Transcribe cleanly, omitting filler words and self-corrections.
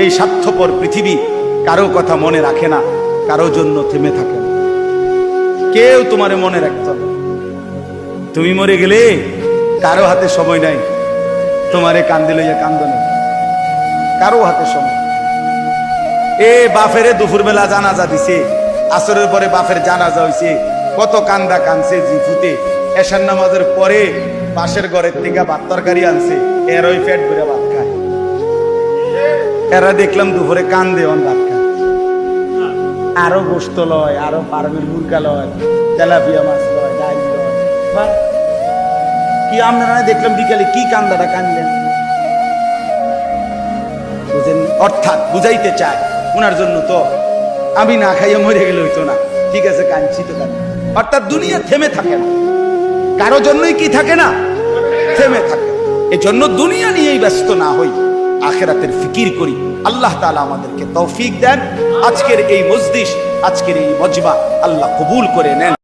এই স্বার্থপর পৃথিবী কারো কথা মনে রাখে না, কারো জন্য থেমে থাকে না। কেউ তোমারে মনে রাখত না। তুমি মরে গেলে কারো হাতে সময় নাই তোমারে কান্দে লইয়া কান্দনে, কারো হাতে সময়। এ বাফেরে দুপুরবেলা জানাজা দিছে, আসরের পরে বাফের জানাজা হইছে, কত কান্দা কানছে জিফুতে। এশার নামাজের পরে পাশের ঘরের থেকে ভাত তরকারি আনছে, এরই পেট ভরে ভাত খায়। এরা দেখলাম দুপুরে কান্দে অন ভাত খায়, আরো গোস্ত লয়, আরো ফার্মের মুরগা লয়, তেলাপিয়া মাছ লয়, ডাল লয়। বাহ, কি আপনারা দেখলাম বিকালে কি কান্দাটা কানলেন, বুঝেন? অর্থাৎ বুঝাইতে চায় ওনার জন্য তো আমি না খাইয়ে মরে গেলে হইতো না, ঠিক আছে কাঁদছি তো কাঁদ। অর্থাৎ দুনিয়া থেমে থাকে না, কারো জন্যই কি থাকে না, থেমে থাকে। এজন্য দুনিয়া নিয়েই ব্যস্ত না হই, আখিরাতের ফিকির করি। আল্লাহ তাআলা আমাদেরকে তৌফিক দেন। আজকের এই মজলিস, আজকের এই মজমা আল্লাহ কবুল করে নেন।